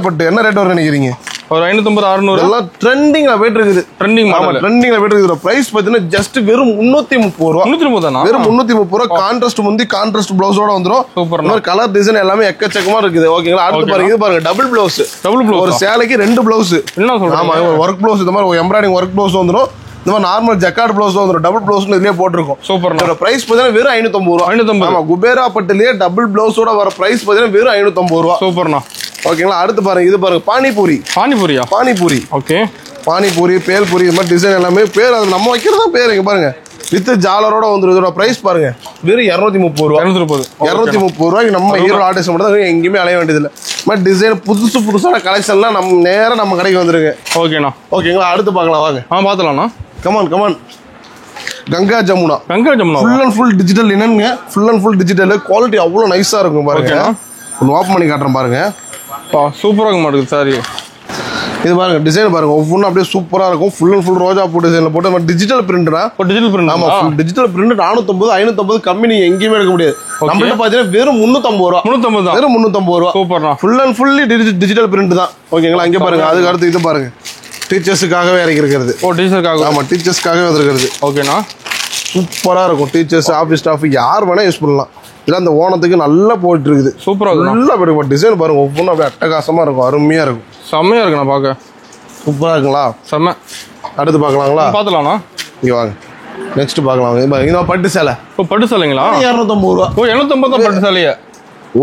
பட்டு என்ன ரேட் வரும் நினைக்கிறீங்க? ஒரு 550 600 எல்லாம் ட்ரெண்டிங்ல போயிட்டு இருக்குது. ட்ரெண்டிங்ல போயிட்டு இருக்குது. பிரைஸ் பாத்தீங்கன்னா ஜஸ்ட் வெறும் 330 ரூபா. 330 தானா? வெறும் 330 ரூபா. கான்ட்ராஸ்ட் முந்தி கான்ட்ராஸ்ட் பிளவுஸோட வந்துரும். சூப்பர். கலர் டிசைன் எல்லாமே எக்கச்சக்கமா இருக்குது. ஓகேங்களா? அடுத்து பாருங்க, இது பாருங்க டபுள் பிளவுஸ். ஒரு சேலைக்கு 2 பிளவுஸ். என்ன சொல்றீங்க? ஆமா, ஒர்க் பிளவுஸ். இந்த மாதிரி எம்ப்ராய்டிஙங் ஒர்க் பிளவுஸ் வந்துரும். இந்த மாதிரி நார்மல் ஜக்கார்ட் பிளவுஸ் வந்துரும். டபுள் பிளவுஸ் இதுலயே போட்டுருக்கும். சூப்பர். இதோட பிரைஸ் பாத்தீங்கன்னா வெறும் 550 ரூபா. 550. ஆமா, குபேரா பட்டுலயே டபுள் பிளவுஸோட வர பிரைஸ் பாத்தீங்கன்னா வெறும் 550 ரூபா. சூப்பர்ண்ணா. ஓகேங்களா? அடுத்து பாருங்க, இது பாருங்க பானிபூரி. ஓகே. பானிபூரி, பேல்பூரி, இது மாதிரி டிசைன் எல்லாமே பேர் அது நம்ம வைக்கிறதா பேர். இங்க பாருங்க வித் ஜாலரோட வந்துரும். இதோட பிரைஸ் பாருங்க வெறும் 230 ரூபா. 230 ரூபாய்க்கு நம்ம ஈரோடு ஆர்டிஸ்ட் மட்டும் தான் எங்கேயுமே அலைய வேண்டியதில்லை. பட் டிசைன் புதுசான கலெக்ஷன்லாம் நம்ம நேரம் நம்ம கடைக்கு வந்துருங்க. ஓகேண்ணா. ஓகேங்களா, அடுத்து பார்க்கலாம் வாங்க. பார்த்துலாம்ண்ணா. Come on. Ganga Jamuna full and full digital லினனுங்க. Full and full digital quality அவ்வளோ நைஸாக இருக்கும் பாருங்க. ஒன்று ஓப்பன் பண்ணி காட்டுறேன் பாருங்க. சூப்பராக இருக்க மாட்டேங்குது சாரி. இது பாருங்க டிசைன் பாருங்க ஒவ்வொன்றும் அப்படியே சூப்பராக இருக்கும். ஃபுல் அண்ட் ஃபுல் ரோஜா பூ டிசைனில் போட்டு நம்ம டிஜிட்டல் பிரிண்டா. Digital print. ஆமா, டிஜிட்டல் பிரிண்ட் 450 550 கம்மி நீங்க எங்கேயுமே எடுக்க முடியாது. நம்மகிட்ட பார்த்தீங்கன்னா வெறும் 350 ரூபா. 350 தான். வெறும் 350 ரூபா. சூப்பர்ண்ணா. Full and fully digital print தான். ஓகேங்களா, அங்கே பாருங்க. அதுக்கு அடுத்து இது பாருங்க டீச்சர்ஸுக்காகவே இறக்கி இருக்கிறது. டீச்சருக்காக. ஆமா, டீச்சர்ஸ்க்காகவே வந்துருக்கிறது. ஓகேண்ணா. சூப்பராக இருக்கும். டீச்சர்ஸ் ஆஃபீஸ் ஸ்டாஃப் யார் வேணா யூஸ் பண்ணலாம். இதெல்லாம் அந்த ஓணத்துக்கு நல்லா போயிட்டு இருக்குது. சூப்பராக நல்லா போயிருக்கு. டிசைன் பாருங்க ஒவ்வொன்றும் அப்படியே அட்டகாசமா இருக்கும். அருமையா இருக்கும். செம்மையா இருக்குண்ணா பார்க்க. சூப்பரா இருக்குங்களா? செம்ம. அடுத்து பார்க்கலாங்களா? பார்த்துலாம்ண்ணா. இங்க வாங்க. நெக்ஸ்ட் பார்க்கலாம். இது பட்டு சேலை. பட்டு சேலைங்களா? 250 ரூபா. 250 தான் பட்டு சேலையா?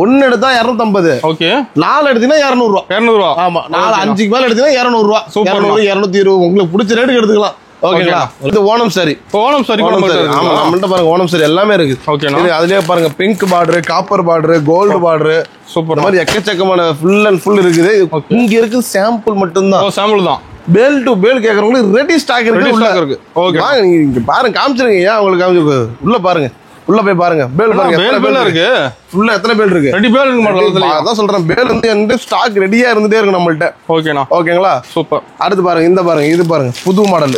ஒன்னு எடுத்தா 250. ஓகே. 4 எடுத்தீங்கன்னா 200 ரூபா. 200 ரூபா. ஆமா, 4 5க்கு மேல எடுத்தீங்கன்னா 200 ரூபா. 200 220 உங்களுக்கு பிடிச்ச ரேட்டுக்கு எடுத்துக்கலாம். ஓகேங்களா. இது ஓணம் சாரி. ஓணம் சாரி. ஆமா, நம்மள்ட்ட பாருங்க ஓணம் சாரி எல்லாமே இருக்கு. ஓகேண்ணா. அதுலயே பாருங்க pink border, copper border, gold border, super. இந்த மாதிரி எக்கச்சக்கமான ஃபுல் அண்ட் ஃபுல் இருக்குது. இங்க இருக்கு சாம்பிள் மட்டும்தான். சாம்பிள் தான். பேல் டு பேல் கேக்குறவங்களுக்கு ரெடி ஸ்டாக் இருக்கு. ஓகே, வாங்க நீங்க பாருங்க, காமிச்சிருங்க. ஏன் உங்களுக்கு காமிச்சு உள்ள பாருங்க. உள்ள போய் பாருங்க. பேல் பாருங்க. எத்தனை பேல் இருக்கு? ஃபுல்லா எத்தனை பேல் இருக்கு? ரெடி பேல் இருக்கு மாடல். அதான் சொல்றேன். பேல் வந்து எந்த ஸ்டாக் ரெடியா இருந்துட்டே இருக்கு நம்மள்ட்ட. ஓகேண்ணா. ஓகேங்களா. சூப்பர். அடுத்து பாருங்க. இந்த பாருங்க. இது பாருங்க புது model.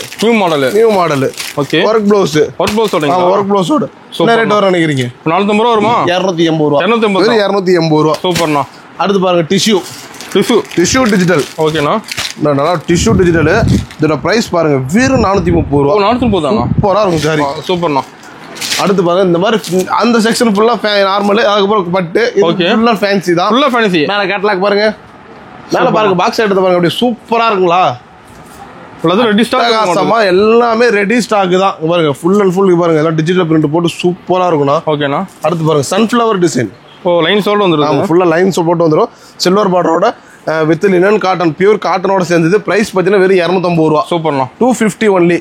New model. Okay. Work blouse. Work ப்ளவுஸோட என்ன ரேட் வரும் நினைக்கிறீங்க? 450 ரூபா வருமா? 280 ரூபா. 280 ரூபா. சூப்பர்ண்ணா. அடுத்து பாருங்க டிஷ்யூ டிஜிட்டல். ஓகேண்ணா. நல்லா டிஷ்யூ டிஜிட்டல். இதோட பிரைஸ் பாருங்க வெறும் 430 ரூபா. 430 தானா? சூப்பரா இருக்கும் சாரி. சூப்பர்ண்ணா. அடுத்து பாருங்க இந்த மாதிரி அந்த செக்ஷன் ஃபுல்லா நார்மல். அதுக்கப்புறம் பட்டு ஃபுல்லா ஃபேன்சி தான். ஃபுல்லா ஃபேன்சி. மேல கேட்டலாக் பாருங்க. மேல பாருங்க பாக்ஸ் எடுத்து பாருங்க. அப்படியே சூப்பரா இருக்குங்களா? Ready stock. எல்லாமே ரெடி ஸ்டாக் தான். பாருங்க ஃபுல் அண்ட் ஃபுல் பாருங்க. எல்லாம் டிஜிட்டல் பிரிண்ட் போட்டு சூப்பரா இருக்கும்னா. ஓகேண்ணா. அடுத்து பாருங்க சன்ஃபிளவர் டிசைன். லைன்ஸோட வந்துடும். ஃபுல்லா லைன்ஸ் போட்டு வந்துடும். சில்வர் பார்டரோட வித் லினன் காட்டன், பியூர் காட்டனோட சேர்ந்தது. பிரைஸ் பார்த்தீங்கன்னா வெறும் 250 ரூபா. சூப்பர்ண்ணா. 250 ஒன்லி.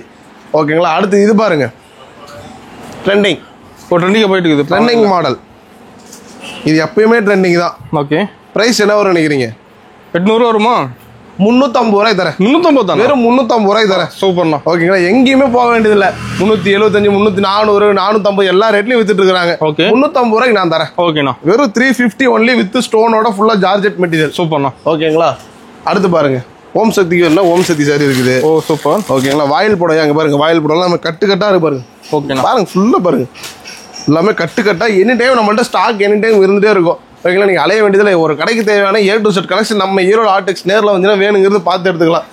ஓகேங்களா. அடுத்து இது பாருங்க ட்ரெண்டிங். ட்ரெண்டிங் போயிட்டு இருக்குது. Trending model. இது எப்பயுமே ட்ரெண்டிங் தான். ஓகே. பிரைஸ் என்ன வரும் நினைக்கிறீங்க? 800 வருமா? 350 ரூபாய் தரேன். 350 தான். வெறும் 350 ரூபாய் தரேன். சூப்பர்ண்ணா. ஓகேங்களா. எங்கேயுமே போக வேண்டியதில்லை. 375 300 450 எல்லா ரேட்லயும் வித்துட்டு இருக்காங்க. ஓகே. 350 ரூபாய்க்கு நான் தரேன். ஓகேண்ணா. வெறும் 350 ஒன்லி வித் ஸ்டோனோட ஃபுல்லா ஜார்ஜெட் மெட்டீரியல். சூப்பர்ண்ணா. ஓகேங்களா. அடுத்து பாருங்க ஓம் சக்திக்கு என்ன ஓம் சக்தி சாரி இருக்குது. சூப்பர். ஓகேங்களா. வாயில் புடவை அங்க பாருங்க. வாயில் புடவை நம்ம கட்டு கட்டா இருக்கு பாருங்க. ஓகேண்ணா. பாருங்க ஃபுல்லா பாருங்க எல்லாமே கட்டு கட்டா. எனி டைம் நம்மள்ட்ட ஸ்டாக் எனி டைம் இருந்துட்டே இருக்கும். ஓகேங்களா. நீங்க அலைய வேண்டியதில்லை. ஒரு கடைக்கு தேவையான A to Z கலெக்ஷன் நம்ம ஈரோடு ஆர்டெக்ஸ் நேரில் வந்தீங்கன்னா வேணுங்கிறது பார்த்து எடுத்துக்கலாம்.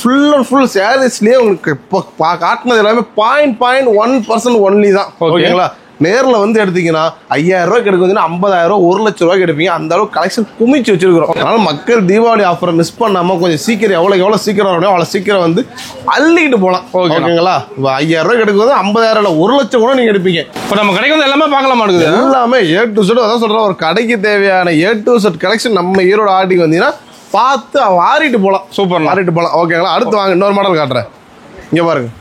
ஃபுல் அண்ட் ஃபுல் சாரீஸ்லயே உங்களுக்கு இப்போ காட்டினது எல்லாமே 0.1% ஒன்லி தான். ஓகேங்களா. நேரில் வந்து எடுத்தீங்கன்னா 5000 ரூபாய்க்கு எடுக்குதுன்னா 50,000 ரூபா 1 லட்சம் ரூபாய்க்கு எடுப்பீங்க. அந்த அளவுக்கு கலெக்ஷன் குமிச்சு வச்சிருக்கிறோம். அதனால மக்கள் தீபாவளி ஆஃபரை மிஸ் பண்ணாம கொஞ்சம் சீக்கிரம் எவ்வளோ சீக்கிரம் வரும் அவ்வளோ சீக்கிரம் வந்து அள்ளிட்டு போகலாம். ஓகேங்களா. 5000 ரூபாய்க்கு எடுக்குது 50,000 இல்ல 1 லட்சம் கூட நீங்க எடுப்பீங்க. இப்போ நம்ம கடைக்கு வந்து எல்லாமே பார்க்கலாம் மாட்டேங்குது. எல்லாமே A to Z. அதான் சொல்றேன், ஒரு கடைக்கு தேவையான A to Z கலெக்ஷன் நம்ம ஈரோடு ஆடிக்கு வந்தீங்கன்னா பார்த்து வாரிட்டு போகலாம். சூப்பர். வாரிட்டு போகலாம். ஓகேங்களா. அடுத்து வாங்க இன்னொரு மாடல் காட்டுறேன். இங்க பாருங்க.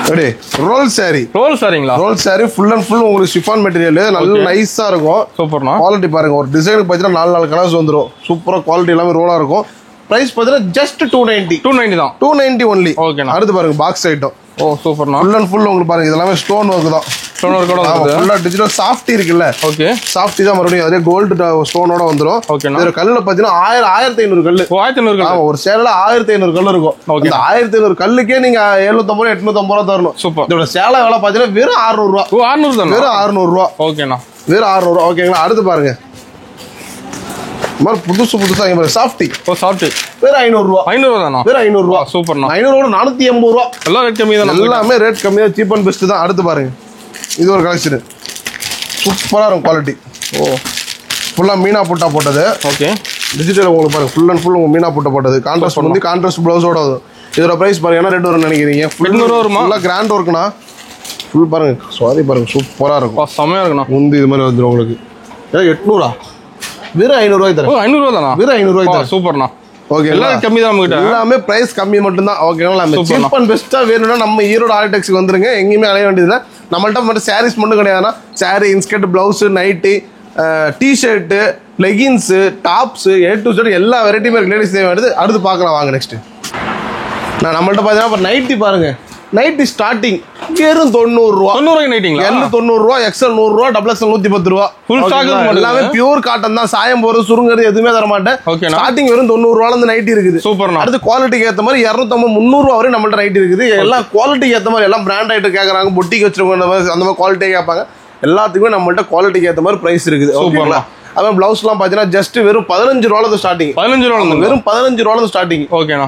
ரோல் சாரிங்களா? Roll saree full and full உங்களுக்கு ஷிஃபான் மெட்டீரியல். நல்ல நைஸா இருக்கும். சூப்பர்ண்ணா. குவாலிட்டி பாருங்க. ஒரு டிசைனுக்கு பார்த்தீங்கன்னா 4 கலர்ஸ் வந்துடும். சூப்பரா குவாலிட்டி எல்லாமே ரோலா இருக்கும். பிரைஸ் பார்த்தீங்கன்னா ஜஸ்ட் 290 தான். 290 ஒன்லி. ஓகேண்ணா. அடுத்து பாருங்க பாக்ஸ் ஐட்டம். சூப்பர்ண்ணா. ஃபுல் அண்ட் ஃபுல் உங்களுக்கு பாருங்க. இதெல்லாம் ஸ்டோன் ஒர்க் தான். ஸ்டோன் ஒர்க்கோட வருது. ஃபுல்லா டிஜிட்டல் சாஃப்டி இருக்குல்ல. ஓகே. சாஃப்டி தான் மறுபடியும் அதே கோல்டு ஸ்டோனோட வந்துரும். ஓகேண்ணா. இந்த கல்லுல பாத்தீங்கன்னா 1500 கல்லு. 1500 கல்லு. ஒரு சேலைல 1500 கல்லு இருக்கும். அந்த 1500 கல்லுக்கே நீங்க 750 850 ரூபா தரணும். சூப்பர். இதோட சேலை விலை பாத்தீங்கன்னா வெறும் 600 ரூபா. 600 தான். வெறும் 600 ரூபா. ஓகேண்ணா. வெறும் 600 ரூபா. ஓகேங்களா. அடுத்து பாருங்க புதுசா சாஃப்டி. சாஃப்டி வெறும் 500 ரூபா. 500 தானா? வெறும் 500 ரூபா. சூப்பர்ண்ணா. 500 480 ரூபா. எல்லாம் ரேட் கம்மி தான். எல்லாமே ரேட் கம்மி தான். சீப் அண்ட் பெஸ்ட் தான். அடுத்து பாருங்க இது ஒரு கலெக்ஷன். சூப்பரா இருக்கும் குவாலிட்டி. ஃபுல்லா மீனா புட்டா போட்டது. ஓகே. டிஜிட்டல் உங்களுக்கு பாருங்க. ஃபுல் அண்ட் ஃபுல் மீனா புட்டா போட்டது. கான்ட்ராஸ்ட் வந்து கான்ட்ராஸ்ட் பிளவுஸோட வரும். இதோட பிரைஸ் பாருங்க என்ன ரேட் வரும்னு நினைக்கிறீங்க? 800 வருமா? ஃபுல்லா கிராண்ட் ஒர்க்னா ஃபுல் பாருங்க. சாரி பாருங்க சூப்பரா இருக்கும். செமையா இருக்குண்ணா. முந்தி இது மாதிரி வந்துடும் உங்களுக்கு. 800 வெறும் 500 ரூபாய் தரேன். 500 ரூபா தானா? வெறும் 500 ரூபாய் தரேன். சூப்பர்ண்ணா. ஓகே எல்லாம் கம்மி தான் நம்ம கிட்ட எல்லாமே பிரைஸ் கம்மி மட்டும் தான் ஓகேங்களா நம்ம சீப் அண்ட் பெஸ்ட்டா வேணும்னா நம்ம ஈரோடு ஆர்டிடெக்ஸ்க்கு வந்துருங்க எங்கேயுமே அலைய வேண்டியதில்லை நம்மள்ட்ட மட்டும் சாரீஸ் மட்டும் கிடையாதுன்னா saree inskirt blouse nightie t-shirt leggings tops A to Z எல்லா வெரைட்டியுமே லேடிஸ் தேவை வேண்டியது அடுத்து பார்க்கலாம் வாங்க நெக்ஸ்ட் நான் நம்மள்ட்ட பார்த்தீங்கன்னா நைட்டி பாருங்க நைட்டி ஸ்டார்டிங் வெறும் 90 ரூபா 90 நைட்டிங்களா L 90 ரூபா XL 100 ரூபா XXL 110 ரூபா ஃபுல் ஸ்டாக் எல்லாமே பியூர் காட்டன் தான் சாயம் போறது சுருங்குறது எதுவுமே தர மாட்டேன் ஸ்டார்டிங் வெறும் 90 ரூபால இருந்து நைட்டி இருக்குது சூப்பர்ண்ணா அடுத்து குவாலிட்டிக்கு ஏத்த மாதிரி 250 300 ரூபா வரை நம்மள்ட்ட நைட்டி இருக்குது எல்லாம் குவாலிட்டிக்கு ஏத்த மாதிரி எல்லாம் பிராண்ட் ஐட்டம் கேக்குறாங்க பொட்டிக்கு வச்சிருக்கோம் அந்த மாதிரி குவாலிட்டியே கேட்பாங்க எல்லாத்துக்குமே நம்மள்ட்ட குவாலிட்டிக்கு ஏத்த மாதிரி பிரைஸ் இருக்குது ஓகேங்களா அதான் பிளவுஸ்லாம் பாத்தீங்கன்னா ஜஸ்ட் வெறும் 15 ரூபால ஸ்டார்டிங் 15 ரூபால வெறும் 15 ரூபால ஸ்டார்டிங் ஓகேண்ணா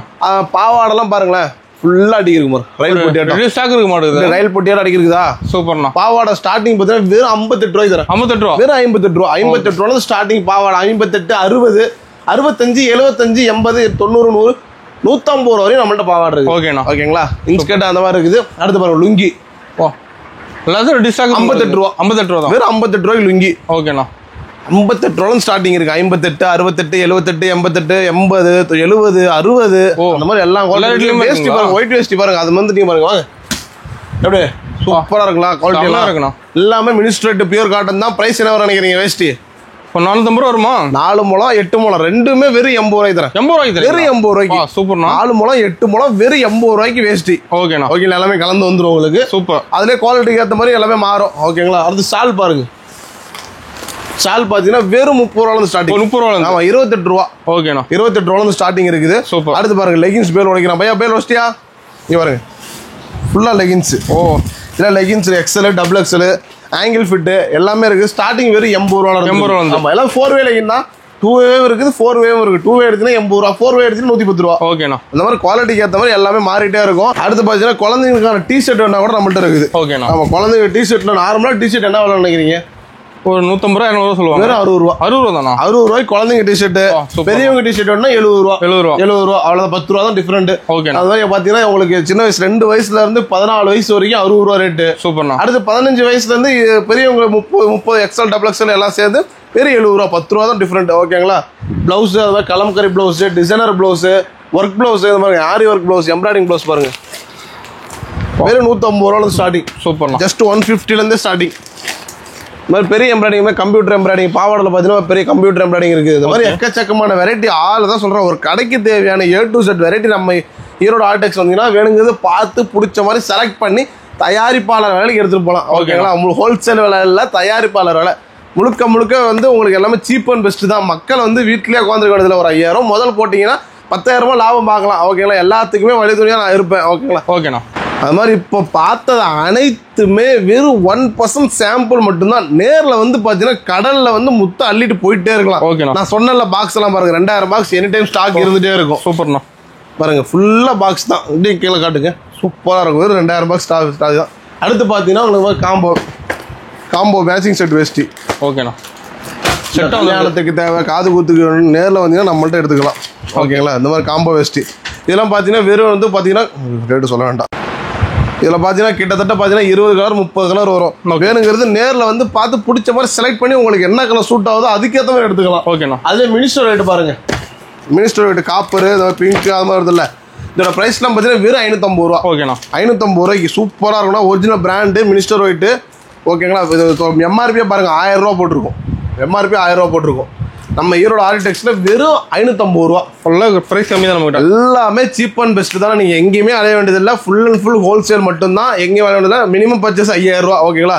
பாவாடெல்லாம் பாருங்களேன் ஃபுல்லா அடிக்குமா ரயில் பொட்டியாட்டம் ஸ்டாக் இருக்க மாட்டேங்குது ரயில் பொட்டியாட்டம் அடிக்குதா சூப்பர்ண்ணா பாவாடை ஸ்டார்டிங் பார்த்தீங்கன்னா வெறும் 58 ரூபாய் தரேன் 58 ரூபா வெறும் 58 ரூபா 58 ரூபால ஸ்டார்டிங் பாவாடை 58 60 65 75 80 90 100 150 ரூபா வரையும் நம்மள்ட்ட பாவாடை இருக்கு ஓகேண்ணா ஓகேங்களா இன்ஸ்கர்ட் அந்த மாதிரி இருக்குது அடுத்து பாருங்க லுங்கி ஓ எல்லாத்தையும் டிஸ்டாக் 58 ரூபா 58 ரூபா தான் வெறும் 58 ரூபாய்க்கு லுங்கி ஓகேண்ணா 58 ரூபாய் ஸ்டார்டிங் இருக்கு 58 68 78 88 80 70 60 அந்த மாதிரி எல்லாம் வேஸ்டி பாருங்க ஒயிட் வேஸ்டி பாருங்க அது வந்து நீங்க பாருங்க வாங்க எப்படி சூப்பரா இருக்கலாம் குவாலிட்டி எல்லாம் இருக்கணும் எல்லாமே மினிஸ்ட்ரேட் பியூர் காட்டன் தான் பிரைஸ் என்ன வர நினைக்கிறீங்க வேஸ்டி இப்போ 450 ரூபா வருமா 4 முழம் 8 முழம் ரெண்டுமே வெறும் 80 ரூபாய் தரேன் 80 ரூபாய் வெறும் 80 ரூபாய்க்கு சூப்பர் 4 முழம் 8 முழம் வெறும் 80 ரூபாய்க்கு வேஸ்டி ஓகேண்ணா ஓகே எல்லாமே கலந்து வந்துடும் உங்களுக்கு சூப்பர் அதுலேயே குவாலிட்டிக்கு ஏற்ற மாதிரி எல்லாமே மாறும் ஓகேங்களா அடுத்து ஷால் பாருங்க ஷால் பாத்தீங்கன்னா வெறும் 30 ரூபால ஸ்டார்டிங் 30 ரூபால ஆமா 28 ரூபா ஓகேண்ணா 28 ரூபால ஸ்டார்டிங் இருக்குது சூப்பர் அடுத்து பாருங்க லெகின்ஸ் பேல் உடைக்கிறேன் பையா பேல் வச்சிட்டியா இங்க பாருங்க ஃபுல்லா லெகின்ஸ் ஓ இல்ல leggings XL double XL angle fit எல்லாமே இருக்கு ஸ்டார்டிங் வெறும் 80 ரூபால 80 ரூபா ஆமா எல்லாம் 4 வே லெகின் தான் 2 வேவும் இருக்குது 4 வேவும் இருக்கு 2 வே எடுத்தீங்கன்னா 80 ரூபா 4 வே எடுத்தீங்கன்னா 110 ரூபா ஓகேண்ணா அந்த மாதிரி குவாலிட்டிக்கு ஏற்ற மாதிரி எல்லாமே மாறிட்டே இருக்கும் அடுத்து பாத்தீங்கன்னா குழந்தைங்களுக்கான டிஷர்ட் வேணா கூட நம்மள்ட்ட இருக்குது ஓகேண்ணா ஆமா குழந்தைங்க டிஷர்ட்ல நார்மலா டிஷர்ட் என்ன விலை நினைக்கிறீங்க ஒரு 150 ரூபா 200 ரூபா சொல்லுவாங்க வெறும் 60 ரூபா 60 ரூபா தானா 60 ரூபாய்க்கு குழந்தைங்க டிஷர்ட் பெரியவங்க டிஷர்ட் வேணா 70 ரூபா 70 ரூபா அவ்வளவு 10 ரூபா தான் டிஃபரெண்ட் ஓகே அது மாதிரி பாத்தீங்கன்னா உங்களுக்கு சின்ன வயசு 2 வயசுல இருந்து 14 வயசு வரைக்கும் 60 ரூபா ரேட்டு சூப்பர்ண்ணா அடுத்து 15 வயசுல இருந்து பெரியவங்க 30 XL டபுள் XL எல்லாம் சேர்ந்து வெறும் 70 ரூபா 10 ரூபா தான் டிஃபரெண்ட் ஓகேங்களா பிளவுஸ் அது மாதிரி kalamkari blouse designer blouse work blouse இது மாதிரி ஆரி ஒர்க் பிளவுஸ் எம்ப்ராய்டிங் பிளவுஸ் பாருங்க வெறும் 150 ரூபால ஸ்டார்டிங் சூப்பர்ண்ணா ஜஸ்ட் 150ல இருந்து ஸ்டார்டிங் இந்த மாதிரி பெரிய எம்ப்ராய்டிங் கம்ப்யூட்டர் எம்ப்ராய்டிங் பாவாடல பார்த்தீங்கன்னா பெரிய கம்ப்யூட்டர் எம்ப்ராய்டிங் இருக்குது இந்த மாதிரி எக்கச்சக்கமான வெரைட்டி தான் சொல்கிறேன் ஒரு கடைக்கு தேவையான A to Z வெரைட்டி நம்ம ஈரோடு ஆர்டெக்ஸ் வந்தீங்கன்னா வேணுங்கிறது பார்த்து பிடிச்ச மாதிரி செலக்ட் பண்ணி தயாரிப்பாளர் வேலைக்கு எடுத்துகிட்டு போகலாம் ஓகேங்களா உங்களுக்கு ஹோல்சேல் விலை இல்லை தயாரிப்பாளர் வேலை முழுக்க வந்து உங்களுக்கு எல்லாமே சீப் அண்ட் பெஸ்ட் தான் மக்கள் வந்து வீட்டிலேயே உட்காந்துருக்க வேண்டியதில்லை ஒரு 5000 முதல் போட்டிங்கன்னா 10,000 ரூபாய் லாபம் பார்க்கலாம் ஓகேங்களா எல்லாத்துக்குமே வழித்துணையாக நான் இருப்பேன் ஓகேங்களா ஓகேண்ணா அது மாதிரி இப்போ பார்த்தது அனைத்துமே வெறும் 1% சாம்பிள் மட்டும்தான் நேரில் வந்து பார்த்தீங்கன்னா கடலில் வந்து முத்த அள்ளிட்டு போயிட்டே இருக்கலாம் ஓகே நான் சொன்னல பாக்ஸ் எல்லாம் பாருங்க 2000 பாக்ஸ் எனி டைம் ஸ்டாக் இருந்துட்டே இருக்கும் சூப்பர்ண்ணா பாருங்க ஃபுல்லாக பாக்ஸ் தான் இப்படி கீழே காட்டுங்க சூப்பராக இருக்கும் வெறும் 2000 பாக்ஸ் ஸ்டாக் தான் அடுத்து பார்த்தீங்கன்னா உங்களுக்கு காம்போ மேட்சிங் செட் வேஸ்டி ஓகேண்ணா கல்யாணத்துக்கு தேவை காது கூத்துக்கு நேரில் வந்தீங்கன்னா நம்மள்ட்ட எடுத்துக்கலாம் ஓகேங்களா இந்த மாதிரி காம்போ வேஸ்டி இதெல்லாம் பார்த்தீங்கன்னா வெறும் வந்து பார்த்தீங்கன்னா ரேட்டு சொல்ல வேண்டாம் இதில் பார்த்தீங்கன்னா கிட்டத்தட்ட பார்த்தீங்கன்னா 20 கலர் 30 கலர் வரும் வேணுங்கிறது நேரில் வந்து பார்த்து பிடிச்ச மாதிரி செலக்ட் பண்ணி உங்களுக்கு என்ன கலர் சூட் ஆகுதோ அதுக்கேற்ற மாதிரி எடுத்துக்கலாம் ஓகேண்ணா அதே மினிஸ்டர் ரேட்டு பாருங்க மினிஸ்டர் ரேட்டு காப்பரு பிங்க் அது மாதிரி இல்லை இதோட ப்ரைஸ்லாம் பார்த்தீங்கன்னா வெறும் 550 ரூபா ஓகேண்ணா 550 ரூபாய்க்கு சூப்பராக இருக்கும்னா ஒரிஜினல் பிராண்டு மினிஸ்டர் ஒயிட்டு ஓகேங்களா எம்ஆர்பியே பாருங்க 1000 ரூபா போட்டிருக்கும் எம்ஆர்பி 1000 ரூபா போட்டிருக்கும் நம்ம ஈரோடு ஆர்டிடெக்ஸ்ல வெறும் 550 ரூபா ஃபுல்லாக ப்ரைஸ் கம்மி தான் நம்ம எல்லாமே சீப் அண்ட் பெஸ்ட் தான் நீங்கள் எங்கேயுமே அலைய வேண்டியதில்லை ஃபுல் அண்ட் ஃபுல் ஹோல்சேல் மட்டும்தான் எங்கேயும் அலைய வேண்டியதில்லை மினிமம் பர்ச்சேஸ் 5000 ரூபா ஓகேங்களா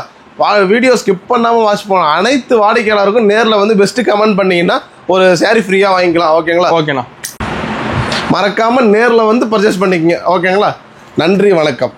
வீடியோ ஸ்கிப் பண்ணாமல் வாட்ச் பண்ணலாம் அனைத்து வாடிக்கையாளருக்கும் நேரில் வந்து பெஸ்ட் கமெண்ட் பண்ணீங்கன்னா ஒரு சாரி ஃப்ரீயாக வாங்கிக்கலாம் ஓகேங்களா ஓகேண்ணா மறக்காமல் நேரில் வந்து பர்ச்சேஸ் பண்ணிக்கங்க ஓகேங்களா நன்றி வணக்கம்